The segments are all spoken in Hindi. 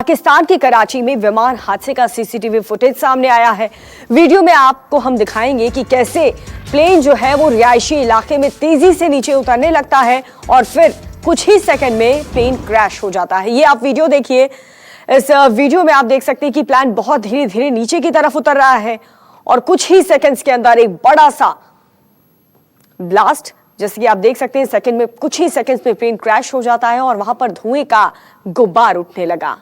पाकिस्तान के कराची में विमान हादसे का सीसीटीवी फुटेज सामने आया है। वीडियो में आपको हम दिखाएंगे कि कैसे प्लेन जो है वो रिहायशी इलाके में तेजी से नीचे उतरने लगता है और फिर कुछ ही सेकंड में प्लेन क्रैश हो जाता है। ये आप वीडियो देखिए। इस वीडियो में आप देख सकते हैं कि प्लेन बहुत धीरे धीरे नीचे की तरफ उतर रहा है और कुछ ही सेकंड्स के अंदर एक बड़ा सा ब्लास्ट, जैसे कि आप देख सकते हैं, सेकंड में कुछ ही सेकंड्स में प्लेन क्रैश हो जाता है और वहां पर धुएं का गुब्बार उठने लगा।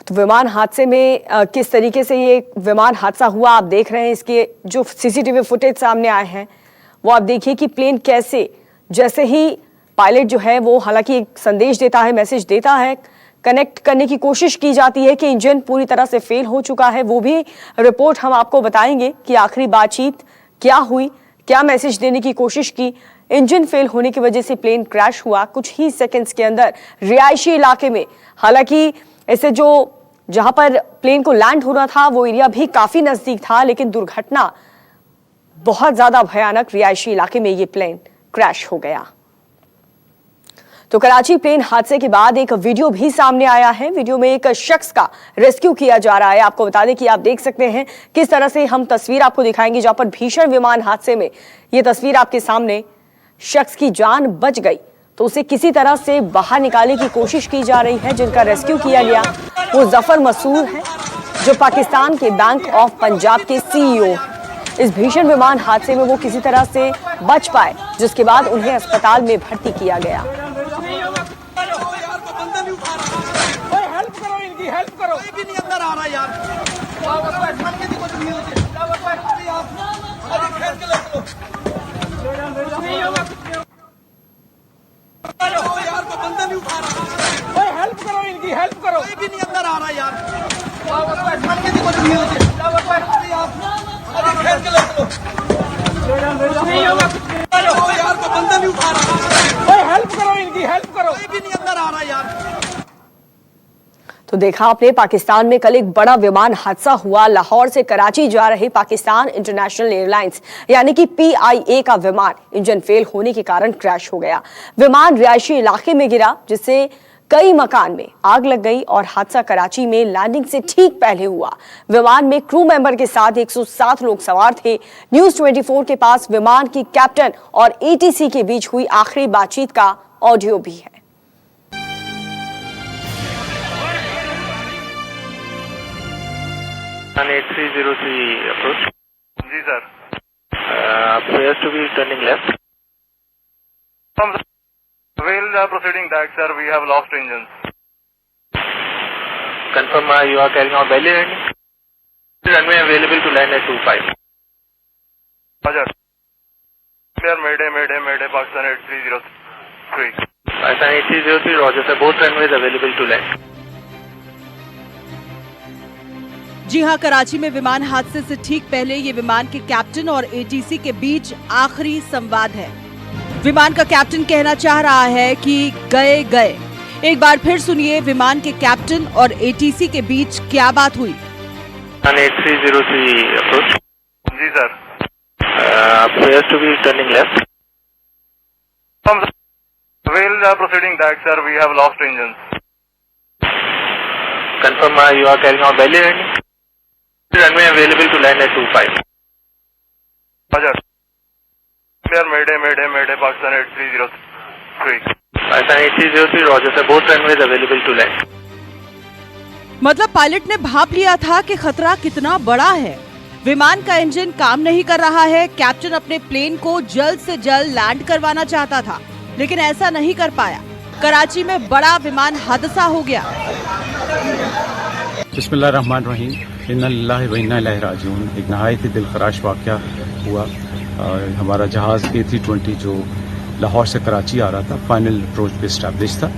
तो विमान हादसे में किस तरीके से ये विमान हादसा हुआ आप देख रहे हैं। इसके जो सीसीटीवी फुटेज सामने आए हैं वो आप देखिए कि प्लेन कैसे, जैसे ही पायलट जो है वो हालांकि एक संदेश देता है, मैसेज देता है, कनेक्ट करने की कोशिश की जाती है कि इंजन पूरी तरह से फेल हो चुका है। वो भी रिपोर्ट हम आपको बताएंगे कि आखिरी बातचीत क्या हुई, क्या मैसेज देने की कोशिश की। इंजन फेल होने की वजह से प्लेन क्रैश हुआ कुछ ही सेकंड्स के अंदर रिहायशी इलाके में। हालांकि ऐसे जो जहां पर प्लेन को लैंड होना था वो एरिया भी काफी नजदीक था, लेकिन दुर्घटना बहुत ज्यादा भयानक, रिहायशी इलाके में ये प्लेन क्रैश हो गया। तो कराची प्लेन हादसे के बाद एक वीडियो भी सामने आया है। वीडियो में एक शख्स का रेस्क्यू किया जा रहा है। आपको बता दें कि आप देख सकते हैं किस तरह से हम तस्वीर आपको दिखाएंगे जहां पर भीषण विमान हादसे में ये तस्वीर आपके सामने, शख्स की जान बच गई तो उसे किसी तरह से बाहर निकालने की कोशिश की जा रही है। जिनका रेस्क्यू किया गया वो जफर मसूद है, जो पाकिस्तान के बैंक ऑफ पंजाब के CEO। इस भीषण विमान हादसे में वो किसी तरह से बच पाए, जिसके बाद उन्हें अस्पताल में भर्ती किया गया। हेल्प करो, कोई भी नहीं अंदर आ रहा यार। यार को बंदा नहीं उठा रहा। हेल्प करो इनकी, हेल्प करो, कोई भी नहीं अंदर आ रहा यार। तो देखा आपने, पाकिस्तान में कल एक बड़ा विमान हादसा हुआ। लाहौर से कराची जा रहे पाकिस्तान इंटरनेशनल एयरलाइंस यानी कि PIA का विमान इंजन फेल होने के कारण क्रैश हो गया। विमान रिहायशी इलाके में गिरा, जिससे कई मकान में आग लग गई और हादसा कराची में लैंडिंग से ठीक पहले हुआ। विमान में क्रू मेंबर के साथ 107 लोग सवार थे। न्यूज 24 के पास विमान की कैप्टन और ATC के बीच हुई आखिरी बातचीत का ऑडियो भी है। अप्रोच जी sir, appears to be turning left. We'll proceeding back, sir. We have lost engines. Confirm you are carrying out belly landing. Runway available to land at 25. Roger. Clear, Mayday, Pakistan 8303. Pakistan 8303, Roger sir. Both runways available to land. जी हां, कराची में विमान हादसे से ठीक पहले ये विमान के कैप्टन और ATC के बीच आखिरी संवाद है। विमान का कैप्टन कहना चाह रहा है कि गए गए। एक बार फिर सुनिए विमान के कैप्टन और ATC के बीच क्या बात हुई। 8303 अप्रोच जी sir, appears to be turning left. We'll proceeding back, sir. We have lost engines. Confirm you are carrying out belly landing. Runway available to land at 25. Roger. Clear, Mayday, Pakistan 8303. Pakistan 8303, Roger sir. Both runways available to land. मतलब पायलट ने भाप लिया था कि खतरा कितना बड़ा है। विमान का इंजन काम नहीं कर रहा है। कैप्टन अपने प्लेन को जल्द से जल्द लैंड करवाना चाहता था, लेकिन ऐसा नहीं कर पाया। कराची में बड़ा विमान हादसा हो गया। बिस्मिल्लाहिर्रहमानिर्रहीम, इन्ना लिल्लाहि व इन्ना इलैहि राजिऊन। एक नहायत ही दिलखराश वाक़या हुआ। हमारा जहाज़ A320 जो लाहौर से कराची आ रहा था, फाइनल अप्रोच पे एस्टैब्लिश था।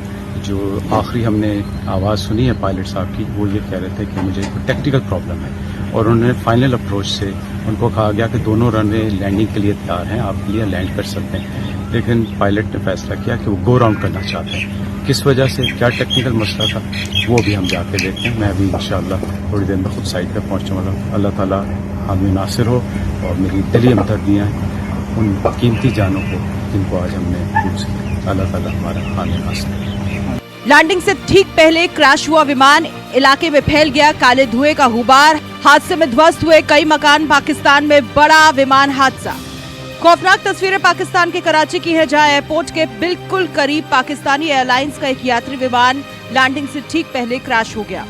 जो आखिरी हमने आवाज़ सुनी है पायलट साहब की, वो ये कह रहे थे कि मुझे कोई टेक्निकल प्रॉब्लम है और उन्होंने फाइनल अप्रोच से उनको कहा गया कि दोनों रनवे लैंडिंग के लिए तैयार हैं, आप लिए लैंड कर सकते हैं। लेकिन पायलट ने फैसला किया कि वो गो राउंड करना चाहते हैं। किस वजह से, क्या टेक्निकल मसला था, वो भी हम जाके देखते हैं। मैं भी इंशाअल्लाह थोड़ी देर में खुद साइट पर पहुंचने वाला हूँ। अल्लाह ताला हामी नासिर हो और मेरी दिली हमदर्दियाँ उन कीमती जानों को जिनको आज हमने लूट सके। अल्लाह ताला हमारा हामी नासिर। लैंडिंग से ठीक पहले क्रैश हुआ विमान, इलाके में फैल गया काले धुएं का गुबार। हादसे में ध्वस्त हुए कई मकान। पाकिस्तान में बड़ा विमान हादसा। खौफनाक तस्वीरें पाकिस्तान के कराची की है, जहां एयरपोर्ट के बिल्कुल करीब पाकिस्तानी एयरलाइंस का एक यात्री विमान लैंडिंग से ठीक पहले क्रैश हो गया।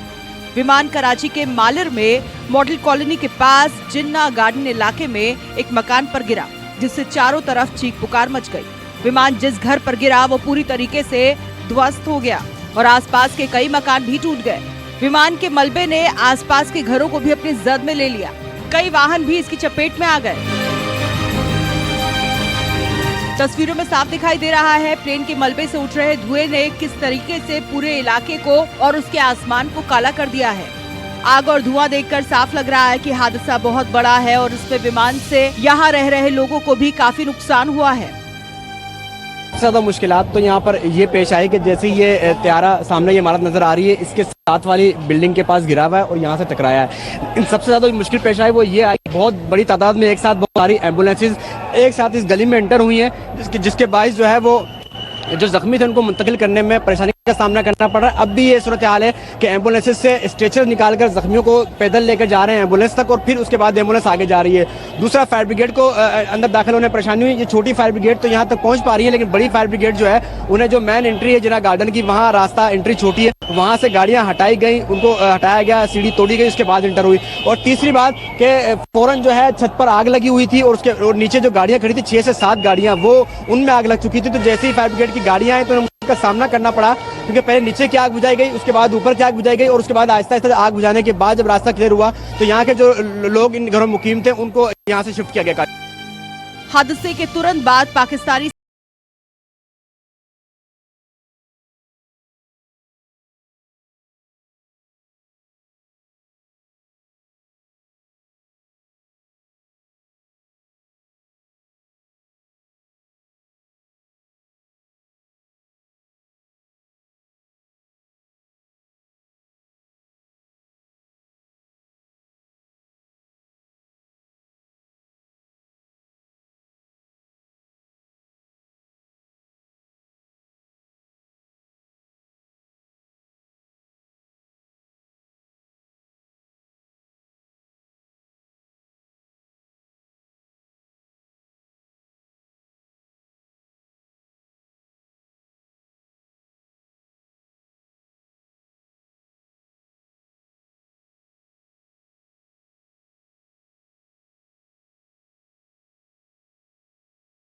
विमान कराची के मालिर में मॉडल कॉलोनी के पास जिन्ना गार्डन इलाके में एक मकान पर गिरा, जिससे चारों तरफ चीख पुकार मच गई। विमान जिस घर पर गिरा वो पूरी तरीके से ध्वस्त हो गया और आसपास के कई मकान भी टूट गए। विमान के मलबे ने आसपास के घरों को भी अपनी जद में ले लिया। कई वाहन भी इसकी चपेट में आ गए। तस्वीरों में साफ दिखाई दे रहा है प्लेन के मलबे से उठ रहे धुएं ने किस तरीके से पूरे इलाके को और उसके आसमान को काला कर दिया है। आग और धुआं देखकर साफ लग रहा है कि हादसा बहुत बड़ा है और इसमें विमान से यहाँ रह रहे लोगों को भी काफी नुकसान हुआ है। ज़्यादा मुश्किलात तो यहाँ पर ये पेश आई कि जैसे ये त्यारा सामने ये इमारत नजर आ रही है, इसके साथ वाली बिल्डिंग के पास गिरा हुआ है और यहाँ से टकराया है। इन सबसे ज्यादा मुश्किल पेश आई वो ये आई, बहुत बड़ी तादाद में एक साथ बहुत सारी एम्बुलेंसेज एक साथ इस गली में एंटर हुई हैं, जिसके बाइस जो है वो जो जख्मी थे उनको मुंतकिल करने में परेशानी का सामना करना पड़ रहा है। अब भी ये सूरत हाल है कि एम्बुलेंसेज से स्ट्रेचर निकालकर जख्मियों को पैदल लेकर जा रहे हैं एम्बुलेंस तक, और फिर उसके बाद एम्बुलेंस आगे जा रही है। दूसरा, फायर ब्रिगेड को अंदर दाखिल होने में परेशानी हुई। ये छोटी फायर ब्रिगेड तो यहाँ तक पहुँच पा रही है, लेकिन बड़ी फायर ब्रिगेड जो है उन्हें जो मेन एंट्री है जिन्ना गार्डन की, वहाँ रास्ता एंट्री छोटी है, वहाँ से गाड़ियाँ हटाई गई, उनको हटाया गया, सीढ़ी तोड़ी गई, उसके बाद एंटर हुई। और तीसरी बात कि फौरन जो है छत पर आग लगी हुई थी और उसके और नीचे जो गाड़ियाँ खड़ी थी 6 से 7 गाड़ियाँ, वो उनमें आग लग चुकी थी। तो जैसे ही फायर ब्रिगेड की गाड़ियाँ आई तो का सामना करना पड़ा, क्योंकि पहले नीचे की आग बुझाई गई, उसके बाद ऊपर की आग बुझाई गई और उसके बाद आहिस्ता आहिस्ता आग बुझाने के बाद जब रास्ता क्लियर हुआ तो यहाँ के जो लोग इन घरों में मुकीम थे उनको यहाँ से शिफ्ट किया गया। हादसे के तुरंत बाद पाकिस्तानी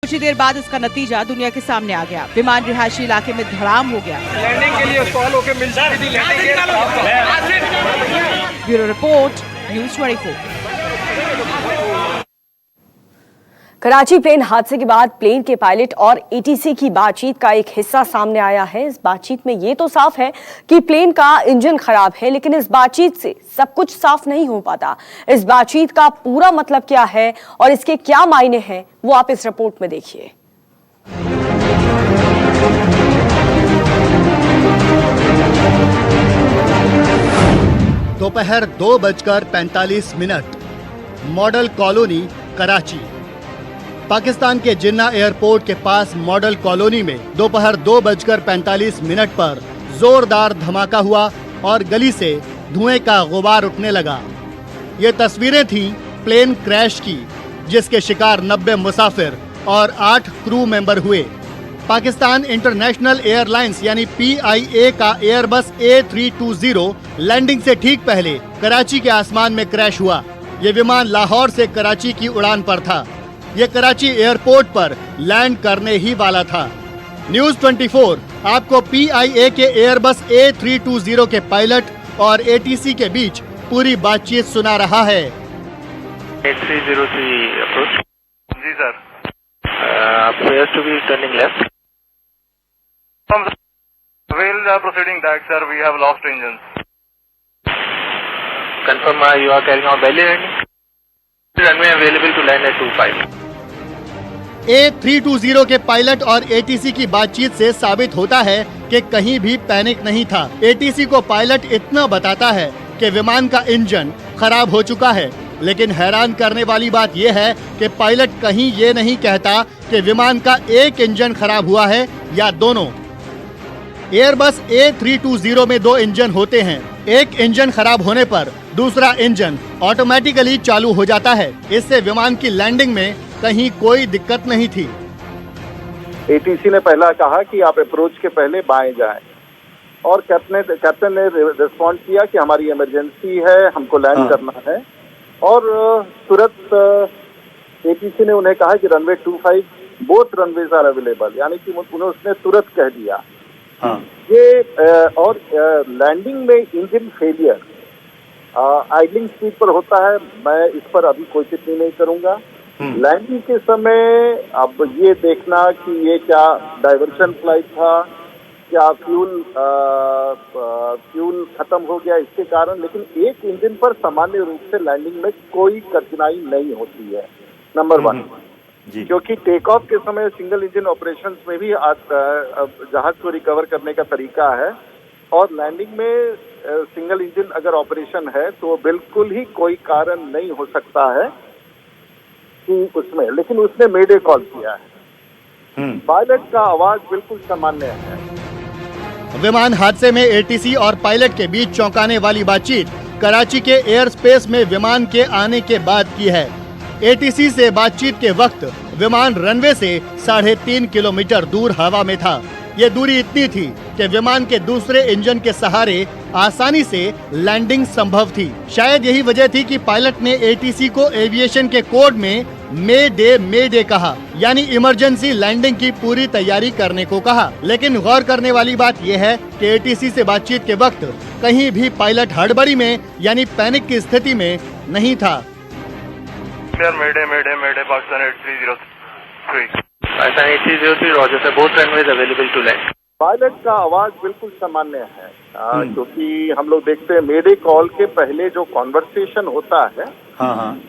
कुछ ही देर बाद इसका नतीजा दुनिया के सामने आ गया। विमान रिहायशी इलाके में धड़ाम हो गया। लैंडिंग के लिए कॉल होके मिल चुकी थी, bureau report, news 24। Karachi plane हादसे के बाद प्लेन के पायलट और एटीसी की बातचीत का एक हिस्सा सामने आया है। इस बातचीत में ये तो साफ है कि प्लेन का इंजन खराब है, लेकिन इस बातचीत से सब कुछ साफ नहीं हो पाता। इस बातचीत का पूरा मतलब क्या है और इसके क्या मायने हैं, वो आप इस रिपोर्ट में देखिए। दोपहर 2:45 मॉडल कॉलोनी, कराची। पाकिस्तान के जिन्ना एयरपोर्ट के पास मॉडल कॉलोनी में दोपहर 2:45 पर जोरदार धमाका हुआ और गली से धुएं का गुबार उठने लगा। ये तस्वीरें थीं प्लेन क्रैश की, जिसके शिकार 90 मुसाफिर और 8 क्रू मेंबर हुए। पाकिस्तान इंटरनेशनल एयरलाइंस यानी PIA का एयरबस A320 लैंडिंग से ठीक पहले कराची के आसमान में क्रैश हुआ। ये विमान लाहौर से कराची की उड़ान पर था। ये कराची एयरपोर्ट पर लैंड करने ही वाला था। न्यूज़ 24 आपको PIA के एयरबस A320 के पायलट और ATC के बीच पूरी बातचीत सुना रहा है। 8303 अप्रोच। जी sir. Appears to be turning left. We'll proceeding back, sir. We have lost engines. Confirm you are carrying out belly landing. Runway available to land at 25. A320 के पायलट और ATC की बातचीत से साबित होता है कि कहीं भी पैनिक नहीं था। ATC को पायलट इतना बताता है कि विमान का इंजन खराब हो चुका है। लेकिन हैरान करने वाली बात यह है कि पायलट कहीं ये नहीं कहता कि विमान का एक इंजन खराब हुआ है या दोनों। एयरबस A320 में 2 इंजन होते हैं। एक इंजन खराब होने पर दूसरा इंजन ऑटोमेटिकली चालू हो जाता है। इससे विमान की लैंडिंग में कहीं कोई दिक्कत नहीं थी। एटीसी ने पहला कहा कि आप अप्रोच के पहले बाएं जाएं और कैप्टन ने रिस्पॉन्ड किया कि हमारी इमरजेंसी है, हमको लैंड करना है। और तुरंत एटीसी ने उन्हें कहा कि runway 25 both runways are available, यानी कि उसने तुरंत कह दिया। ये और लैंडिंग में इंजन फेलियर आइडलिंग स्पीड पर होता है। मैं इस पर अभी कोई टिप्पणी नहीं करूंगा। लैंडिंग के समय अब ये देखना कि ये क्या डाइवर्शन फ्लाइट था, क्या फ्यूल खत्म हो गया इसके कारण, लेकिन एक इंजन पर सामान्य रूप से लैंडिंग में कोई कठिनाई नहीं होती है। नंबर 1, क्योंकि टेक ऑफ के समय सिंगल इंजन ऑपरेशंस में भी जहाज को रिकवर करने का तरीका है, और लैंडिंग में सिंगल इंजन अगर ऑपरेशन है तो बिल्कुल ही कोई कारण नहीं हो सकता है कि उसमें, लेकिन उसने मेडे कॉल किया है। पायलट का आवाज बिल्कुल सामान्य है। विमान हादसे में एटीसी और पायलट के बीच चौंकाने वाली बातचीत कराची के एयर स्पेस में विमान के आने के बाद की है। एटीसी से बातचीत के वक्त विमान रनवे से 3.5 किलोमीटर दूर हवा में था। ये दूरी इतनी थी कि विमान के दूसरे इंजन के सहारे आसानी से लैंडिंग संभव थी। शायद यही वजह थी कि पायलट ने एटीसी को एविएशन के कोड में मे डे कहा, यानी इमरजेंसी लैंडिंग की पूरी तैयारी करने को कहा। लेकिन गौर करने वाली बात यह है कि एटीसी से बातचीत के वक्त कहीं भी पायलट हड़बड़ी में यानी पैनिक की स्थिति में नहीं था। Mayday, Pakistan 8303. Pakistan 8303, Roger sir, both runways available to land. Pilot का आवाज बिल्कुल सामान्य है, क्योंकि हम लोग देखते हैं मेडे कॉल के पहले जो कॉन्वर्सेशन होता है,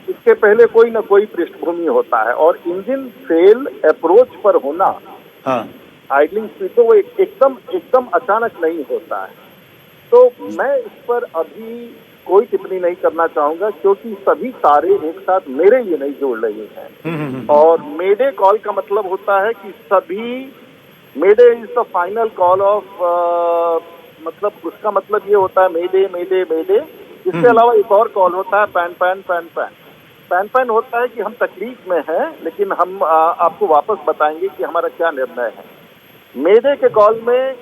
इसके पहले कोई न कोई पृष्ठभूमि होता है, और इंजन फेल अप्रोच पर होना आइडलिंग स्पीड तो वो एकदम अचानक नहीं होता है। तो मैं इस पर अभी कोई टिप्पणी नहीं करना चाहूंगा, क्योंकि सभी तारे एक साथ मेरे लिए नहीं जोड़ रहे हैं। और मेडे कॉल का मतलब होता है कि सभी mayday is the final call of, मतलब उसका मतलब ये होता है मेडे। इसके अलावा एक और कॉल होता है पैन होता है कि हम तकलीफ में हैं, लेकिन हम आपको वापस बताएंगे कि हमारा क्या निर्णय है। मेडे के कॉल में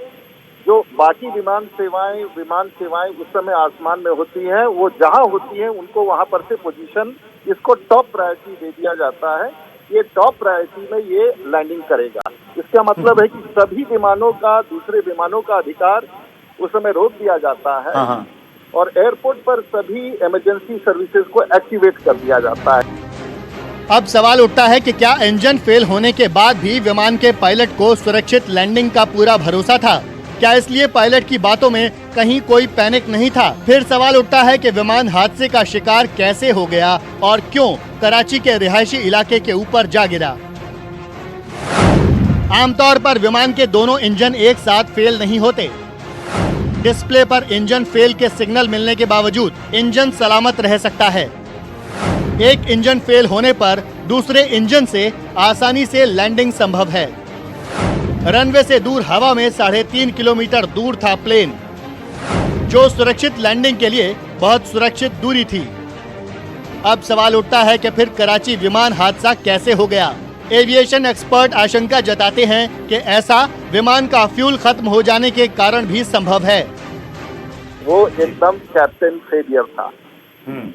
जो बाकी विमान सेवाएं उस समय आसमान में होती हैं, वो जहां होती हैं उनको वहां पर से पोजीशन, इसको टॉप प्रायोरिटी दे दिया जाता है। ये टॉप प्रायोरिटी में ये लैंडिंग करेगा। इसका मतलब है कि सभी विमानों का दूसरे विमानों का अधिकार उस समय रोक दिया जाता है, और एयरपोर्ट पर सभी इमरजेंसी सर्विसेज को एक्टिवेट कर दिया जाता है। अब सवाल उठता है कि क्या इंजन फेल होने के बाद भी विमान के पायलट को सुरक्षित लैंडिंग का पूरा भरोसा था? क्या इसलिए पायलट की बातों में कहीं कोई पैनिक नहीं था? फिर सवाल उठता है कि विमान हादसे का शिकार कैसे हो गया और क्यों कराची के रिहायशी इलाके के ऊपर जा गिरा। आमतौर पर विमान के दोनों इंजन एक साथ फेल नहीं होते। डिस्प्ले पर इंजन फेल के सिग्नल मिलने के बावजूद इंजन सलामत रह सकता है। एक इंजन फेल होने पर दूसरे इंजन से आसानी से लैंडिंग संभव है। रनवे से दूर हवा में 3.5 किलोमीटर दूर था प्लेन, जो सुरक्षित लैंडिंग के लिए बहुत सुरक्षित दूरी थी। अब सवाल उठता है कि फिर कराची विमान हादसा कैसे हो गया। एविएशन एक्सपर्ट आशंका जताते हैं कि ऐसा विमान का फ्यूल खत्म हो जाने के कारण भी संभव है। वो एकदम कैप्टन फेलियर था,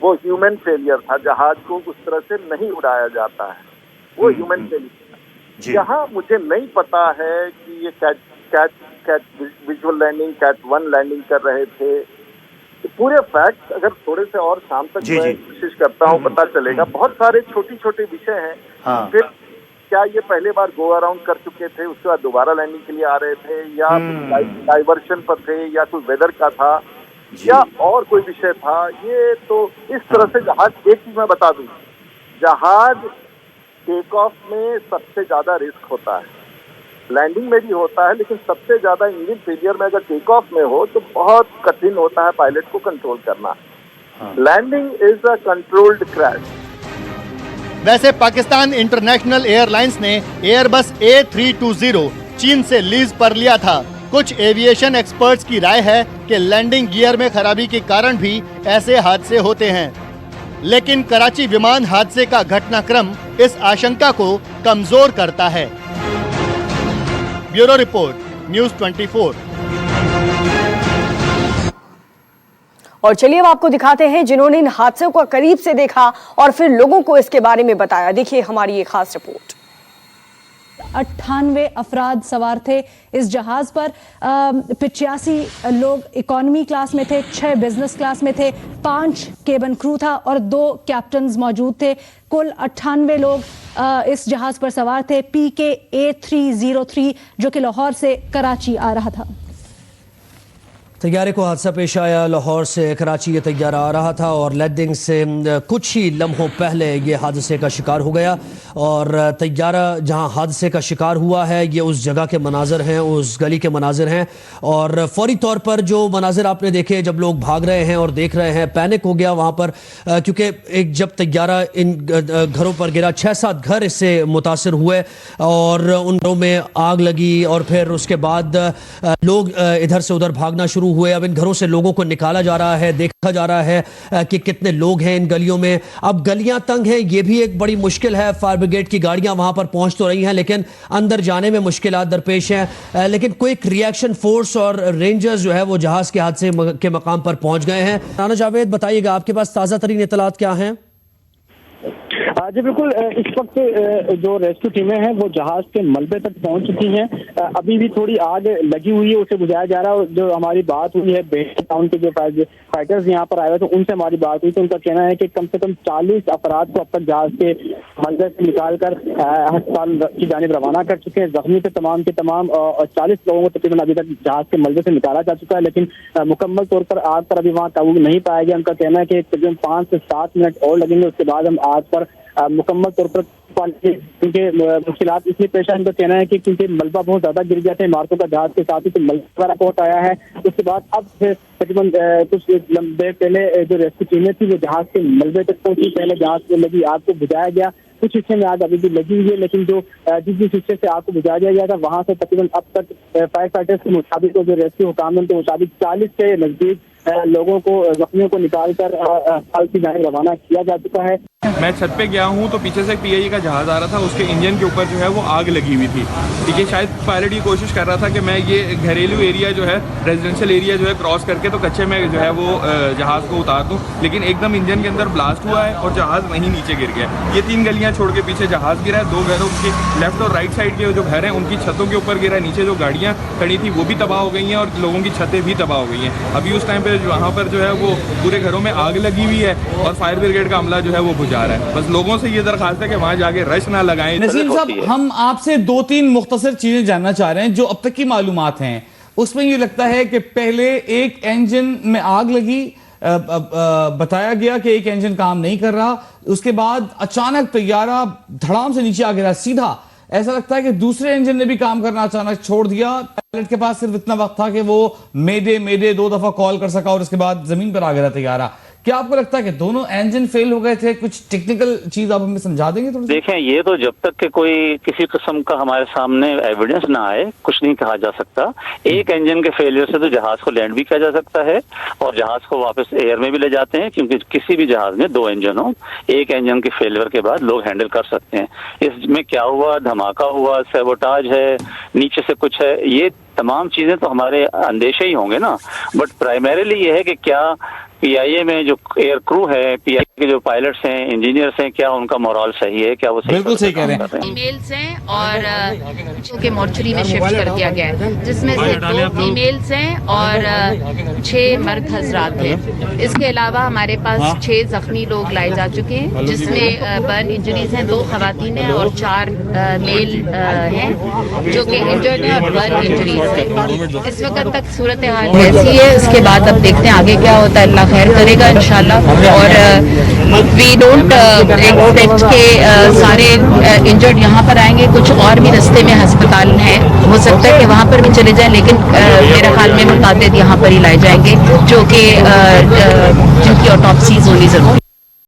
वो ह्यूमन फेलियर था। जहाज को उस तरह से नहीं उड़ाया जाता है, वो ह्यूमन फेलियर। यहाँ मुझे नहीं पता है कि ये CAT visual landing, CAT 1 landing कर रहे थे। तो पूरे फैक्ट अगर थोड़े से और शाम तक मैं कोशिश करता हूँ पता चलेगा। बहुत सारे छोटे विषय हैं। फिर क्या ये पहले बार गो अराउंड कर चुके थे, उसके बाद दोबारा लैंडिंग के लिए आ रहे थे, या डाइवर्शन पर थे, या कोई वेदर का था, या और कोई विषय था। ये तो इस तरह से जहाज, एक चीज मैं बता दूं, जहाज टेक ऑफ में सबसे ज्यादा रिस्क होता है, लैंडिंग में भी होता है, लेकिन सबसे ज्यादा इंजन फेलियर में अगर टेक ऑफ में हो तो बहुत कठिन होता है पायलट को कंट्रोल करना। Landing is a controlled crash. वैसे पाकिस्तान इंटरनेशनल एयरलाइंस ने एयरबस A320 चीन से लीज पर लिया था। कुछ एविएशन एक्सपर्ट्स की राय है कि लैंडिंग गियर में खराबी के कारण भी ऐसे हादसे होते हैं, लेकिन कराची विमान हादसे का घटनाक्रम इस आशंका को कमजोर करता है। Bureau report, news 24। और चलिए अब आपको दिखाते हैं जिन्होंने इन हादसों को करीब से देखा और फिर लोगों को इसके बारे में बताया। देखिए हमारी ये खास रिपोर्ट। 98 अफराद सवार थे इस जहाज पर। 85 लोग इकोनॉमी क्लास में थे, 6 बिजनेस क्लास में थे, 5 केबिन क्रू था और 2 कैप्टन्स मौजूद थे। कुल 98 लोग इस जहाज पर सवार थे। PK A303 जो कि लाहौर से कराची आ रहा था। तैयारे को हादसा पेश आया। लाहौर से कराची ये तैयारा आ रहा था और लैंडिंग से कुछ ही लम्हों पहले ये हादसे का शिकार हो गया। और तैयारा जहां हादसे का शिकार हुआ है ये उस जगह के मनाजर हैं, उस गली के मनाजर हैं। और फौरी तौर पर जो मनाजर आपने देखे, जब लोग भाग रहे हैं और देख रहे हैं, पैनिक हो गया वहाँ पर, क्योंकि एक जब तैयारा इन घरों पर गिरा, 6-7 घर इससे मुतासर हुए और उन घरों में आग लगी। और फिर उसके बाद लोग इधर से उधर भागना शुरू हुए। अब इन घरों से लोगों को निकाला जा रहा है, देखा जा रहा है कि कितने लोग हैं इन गलियों में। अब गलियां तंग हैं, ये भी एक बड़ी मुश्किल है। फायर ब्रिगेड की गाड़ियां वहां पर पहुंच तो रही हैं लेकिन अंदर जाने में मुश्किलात दरपेश हैं। लेकिन क्विक रिएक्शन फोर्स और रेंजर्स जो है वो जहाज के हादसे के मकाम पर पहुंच गए हैं। राना जावेद, बताइएगा आपके पास ताज़ा तरीन इत्तलात क्या हैं? जी बिल्कुल, इस वक्त जो रेस्क्यू टीमें हैं वो जहाज के मलबे तक पहुंच चुकी हैं। अभी भी थोड़ी आग लगी हुई है, उसे बुझाया जा रहा है। जो हमारी बात हुई है बेहतर टाउन के जो फाइटर्स यहाँ पर आए हुए थे उनसे हमारी बात हुई तो उनका कहना है कि कम से कम 40 अफराद को अब तक जहाज के मलबे से निकाल कर अस्पताल की जानिब रवाना कर चुके हैं। जख्मी थे तमाम के तमाम और 40 लोगों को तकरीबन अभी तक जहाज के मलबे से निकाला जा चुका है, लेकिन मुकम्मल तौर पर आग पर अभी वहाँ काबू नहीं पाया गया। उनका कहना है कि तकरीबन 5 से 7 मिनट और लगेंगे, उसके बाद हम आग पर मुकम्मल तौर पर क्योंकि मुश्किलात इसलिए पेश है। उनका कहना है कि क्योंकि मलबा बहुत ज्यादा गिर गया था इमारतों का, जहाज के साथ ही तो मलबा रिपोर्ट आया है। उसके बाद अब तकरीबन कुछ देर पहले जो रेस्क्यू टीमें थी वो जहाज के मलबे तक पहुंची। पहले जहाज में लगी आग को बुझाया गया, कुछ हिस्से में आग अभी भी लगी हुई है, लेकिन जो जिस हिस्से से आग को बुझाया गया था वहां से तकरीबन अब तक फायर फाइटर्स के मुताबिक, जो रेस्क्यू हुकाम के मुताबिक 40 के नजदीक लोगों को, जख्मियों को निकाल कर अस्पताल की जानिब रवाना किया जा चुका है। मैं छत पे गया हूँ तो पीछे से एक PIE का जहाज आ रहा था, उसके इंजन के ऊपर जो है वो आग लगी हुई थी। ठीक है, शायद पायलट ये कोशिश कर रहा था कि मैं ये घरेलू एरिया जो है, रेजिडेंशियल एरिया जो है क्रॉस करके तो कच्चे में जो है वो जहाज को उतार दूँ, लेकिन एकदम इंजन के अंदर ब्लास्ट हुआ है और जहाज वहीं नीचे गिर गया। ये 3 गलियाँ छोड़ के पीछे जहाज गिरा है। 2 घरों के लेफ्ट और राइट साइड के जो घर हैं उनकी छतों के ऊपर गिरा है। नीचे जो गाड़ियाँ खड़ी थी वो भी तबाह हो गई हैं और लोगों की छतें भी तबाह हो गई हैं। अभी उस टाइम पर वहाँ पर जो है वो पूरे घरों में आग लगी हुई है और फायर ब्रिगेड का अमला जो है वो बुझा रहा है। बस लोगों से ये दरखास्त है कि वहां जाके रश ना लगाएं। नसीम साहब, हम आपसे 2-3 मुख्तसर चीजें जानना चाह रहे हैं जो अब तक की मालूमात हैं। उसमें ये लगता है कि पहले एक इंजन में आग लगी, बताया गया कि एक इंजन काम नहीं कर रहा, उसके बाद अचानक तैयारा धड़ाम से नीचे आ गिरा सीधा। ऐसा लगता है कि दूसरे इंजन ने भी काम करना अचानक छोड़ दिया। पायलट के पास सिर्फ इतना वक्त था कि वो मेडे मेडे 2 दफा कॉल कर सका और उसके बाद जमीन पर आ गया तैयारा। क्या आपको लगता है कि दोनों इंजन फेल हो गए थे? कुछ टेक्निकल चीज आप हमें समझा देंगे थोड़ा? देखें, ये तो जब तक कि कोई किसी किस्म का हमारे सामने एविडेंस ना आए कुछ नहीं कहा जा सकता। एक इंजन के फेलियर से तो जहाज को लैंड भी किया जा सकता है और जहाज को वापस एयर में भी ले जाते हैं, क्योंकि किसी भी जहाज में 2 इंजन हो, एक इंजन के फेलियर के बाद लोग हैंडल कर सकते हैं। इसमें क्या हुआ, धमाका हुआ, सैबोटाज है, नीचे से कुछ है, ये तमाम चीजें तो हमारे अंदेशे ही होंगे ना। बट प्राइमरीली ये है कि क्या PIA में जो एयर क्रू है, PIA के जो पायलट्स हैं, इंजीनियर्स हैं, क्या उनका मोरल सही है, क्या वो बिल्कुल सही कह रहे हैं। फीमेल्स हैं और के मॉर्चरी में शिफ्ट कर दिया गया है, जिसमें से 2 फीमेल्स हैं और 6 मर्द हजरात हैं। इसके अलावा हमारे पास 6 जख्मी लोग लाए जा चुके हैं, जिसमें बर्न इंजरीज हैं, 2 खवातीन हैं और 4 मेल हैं जो कि इंजर्ड हैं और बर्न इंजरीज हैं। इस वक्त तक सूरत हाल ऐसी है। इसके बाद अब देखते हैं आगे क्या होता है, अल्लाह खैर करेगा इंशाल्लाह। और वी डोंट एक्सपेक्ट के सारे इंजर्ड यहाँ पर आएंगे, कुछ और भी रास्ते में अस्पताल हैं, हो सकता है कि वहाँ पर भी चले जाएं, लेकिन मेरे ख्याल में मुतादिद यहाँ पर ही लाए जाएंगे जो कि जिनकी ऑटोप्सीज होनी जरूरी है।